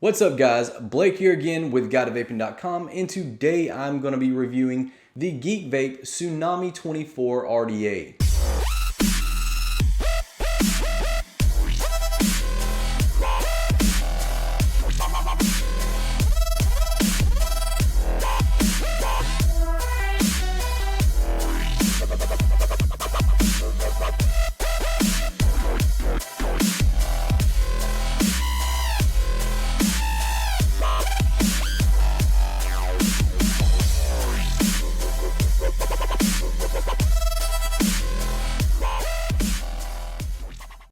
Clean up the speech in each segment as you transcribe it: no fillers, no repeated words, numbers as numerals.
What's up guys, Blake here again with GuideToVaping.com, and today I'm going to be reviewing the Geek Vape Tsunami 24 RDA.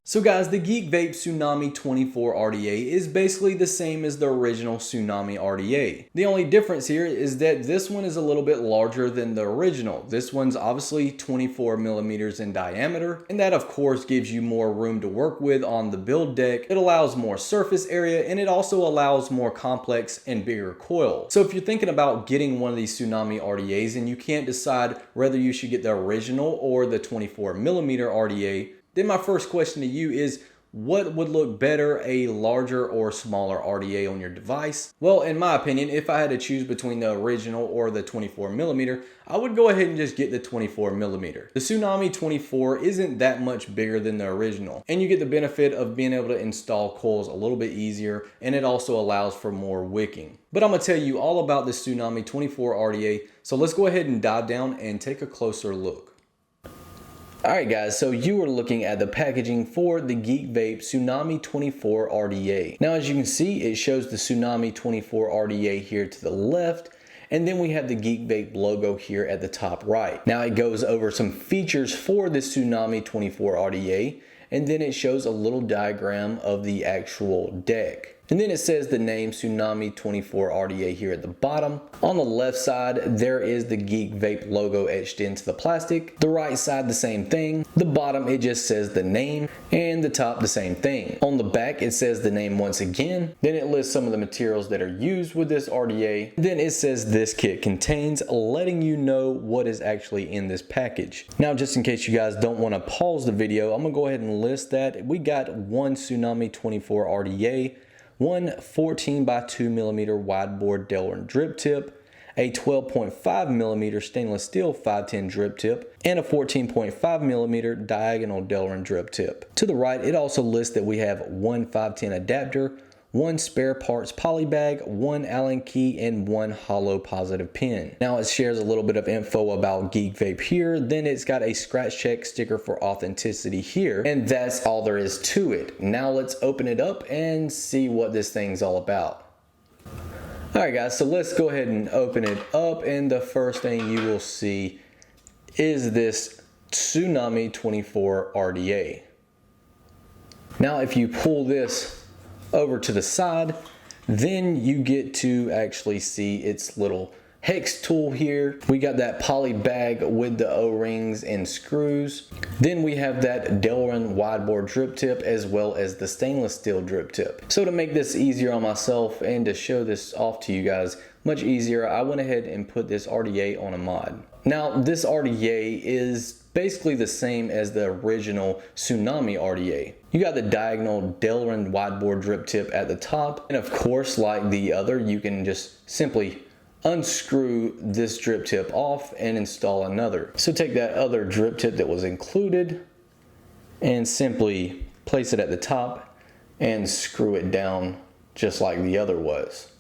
So guys, the Geek Vape Tsunami 24 RDA is basically the same as the original Tsunami RDA. The only difference here is that this one is a little bit larger than the original. This one's obviously 24 millimeters in diameter, and that of course gives you more room to work with on the build deck. It allows more surface area, and it also allows more complex and bigger coil. So if you're thinking about getting one of these Tsunami RDAs and you can't decide whether you should get the original or the 24 millimeter RDA, then my first question to you is, what would look better, a larger or smaller RDA on your device? Well, in my opinion, if I had to choose between the original or the 24 millimeter, I would go ahead and just get the 24 millimeter. The Tsunami 24 isn't that much bigger than the original, and you get the benefit of being able to install coils a little bit easier, and it also allows for more wicking. But I'm gonna tell you all about the Tsunami 24 RDA, so let's go ahead and dive down and take a closer look. Alright guys, so you are looking at the packaging for the Geek Vape Tsunami 24 RDA. Now as you can see, it shows the Tsunami 24 RDA here to the left, and then we have the Geek Vape logo here at the top right. Now it goes over some features for the Tsunami 24 RDA, and then it shows a little diagram of the actual deck. And then it says the name Tsunami 24 RDA here at the bottom. On the left side, there is the Geek Vape logo etched into the plastic. The right side, the same thing. The bottom, it just says the name. And the top, the same thing. On the back, it says the name once again. Then it lists some of the materials that are used with this RDA. Then it says this kit contains, letting you know what is actually in this package. Now, just in case you guys don't want to pause the video, I'm going to go ahead and list that. We got one Tsunami 24 RDA, one 14 by 2 millimeter wide bore Delrin drip tip, a 12.5 millimeter stainless steel 510 drip tip, and a 14.5 millimeter diagonal Delrin drip tip. To the right, it also lists that we have one 510 adapter, one spare parts poly bag, one Allen key, and one hollow positive pin. Now it shares a little bit of info about Geek Vape here, then it's got a scratch check sticker for authenticity here, and that's all there is to it. Now let's open it up and see what this thing's all about. Alright guys, so let's go ahead and open it up, and the first thing you will see is this Tsunami 24 RDA. Now if you pull this over to the side, then you get to actually see its little hex tool here. We got that poly bag with the O-rings and screws. Then we have that Delrin wide bore drip tip as well as the stainless steel drip tip. So to make this easier on myself and to show this off to you guys much easier, I went ahead and put this RDA on a mod. Now this RDA is basically the same as the original Tsunami RDA. You got the diagonal Delrin wide bore drip tip at the top, and of course, like the other, you can just simply unscrew this drip tip off and install another. So take that other drip tip that was included and simply place it at the top and screw it down just like the other was.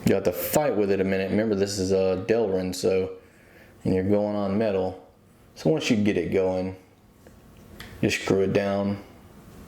You have to fight with it a minute. Remember, this is a Delrin, and you're going on metal. So once you get it going, just screw it down,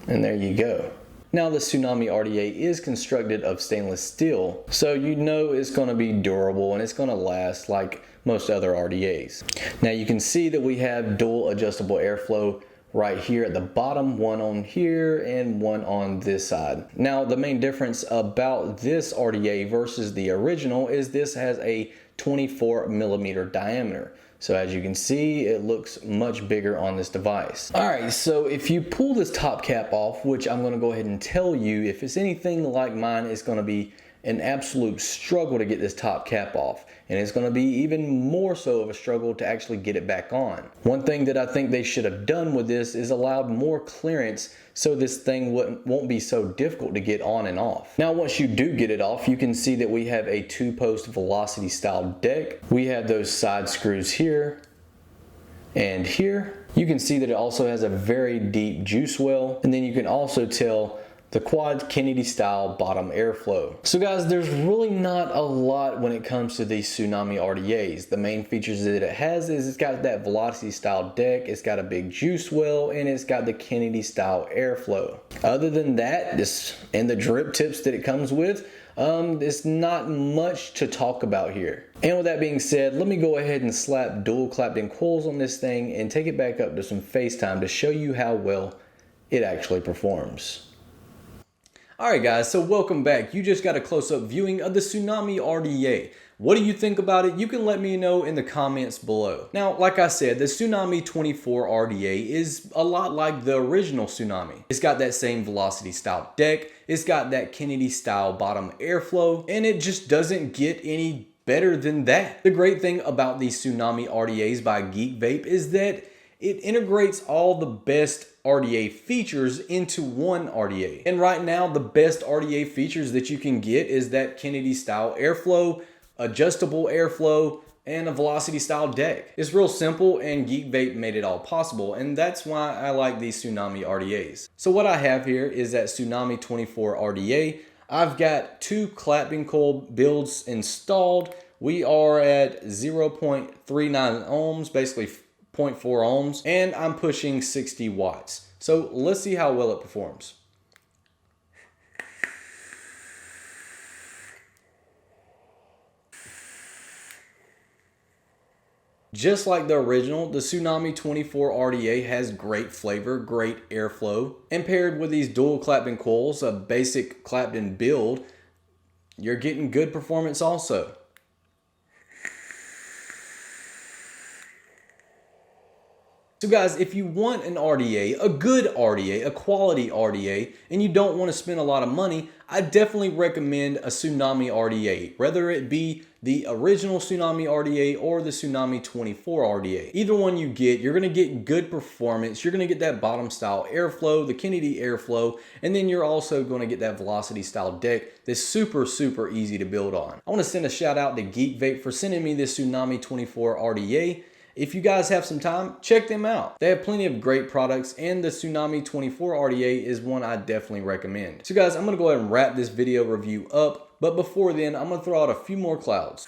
and there you go. Now the Tsunami RDA is constructed of stainless steel, so you know it's going to be durable and it's going to last like most other RDAs. Now you can see that we have dual adjustable airflow right here at the bottom, one on here and one on this side. Now the main difference about this RDA versus the original is this has a 24 millimeter diameter. So as you can see, it looks much bigger on this device. Alright, so if you pull this top cap off, which I'm going to go ahead and tell you, if it's anything like mine, it's going to be an absolute struggle to get this top cap off. And it's going to be even more so of a struggle to actually get it back on. One thing that I think they should have done with this is allowed more clearance so this thing won't be so difficult to get on and off. Now once you do get it off, you can see that we have a 2-post velocity style deck. We have those side screws here and here. You can see that it also has a very deep juice well, and then you can also tell the quad Kennedy style bottom airflow. So guys, there's really not a lot when it comes to these Tsunami RDAs. The main features that it has is it's got that velocity style deck, it's got a big juice well, and it's got the Kennedy style airflow. Other than that, and the drip tips that it comes with, it's not much to talk about here. And with that being said, let me go ahead and slap dual clapped in coils on this thing and take it back up to some FaceTime to show you how well it actually performs. Alright guys, so welcome back. You just got a close-up viewing of the Tsunami RDA. What do you think about it? You can let me know in the comments below. Now, like I said, the Tsunami 24 RDA is a lot like the original Tsunami. It's got that same velocity style deck, it's got that Kennedy style bottom airflow, and it just doesn't get any better than that. The great thing about these Tsunami RDAs by Geek Vape is that it integrates all the best RDA features into one RDA. And right now, the best RDA features that you can get is that Kennedy style airflow, adjustable airflow, and a velocity style deck. It's real simple, and Geek Vape made it all possible, and that's why I like these Tsunami RDAs. So what I have here is that Tsunami 24 RDA. I've got 2 clapping coil builds installed. We are at 0.39 ohms, basically 0.4 ohms, and I'm pushing 60 watts. So let's see how well it performs. Just like the original, the Tsunami 24 RDA has great flavor, great airflow, and paired with these dual clapped-in coils, a basic clapped-in build, you're getting good performance also. So guys, if you want an RDA, a good RDA, a quality RDA, and you don't want to spend a lot of money, I definitely recommend a Tsunami RDA, whether it be the original Tsunami RDA or the Tsunami 24 RDA. Either one you get, you're going to get good performance, you're going to get that bottom style airflow, the Kennedy airflow, and then you're also going to get that velocity style deck that's super easy to build on. I want to send a shout out to Geek Vape for sending me this Tsunami 24 RDA. If you guys have some time, check them out. They have plenty of great products, and the Tsunami 24 RDA is one I definitely recommend. So guys, I'm gonna go ahead and wrap this video review up, but before then, I'm gonna throw out a few more clouds.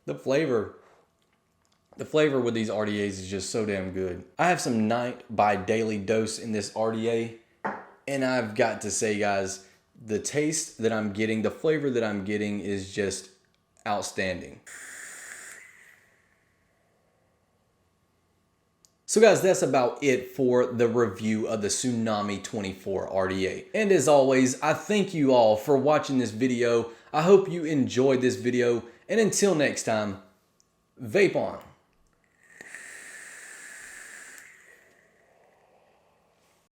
The flavor with these RDAs is just so damn good. I have some night by daily dose in this RDA, and I've got to say guys, the taste that I'm getting, the flavor that I'm getting is just outstanding. So guys, that's about it for the review of the Tsunami 24 RDA. And as always, I thank you all for watching this video. I hope you enjoyed this video, and until next time, vape on.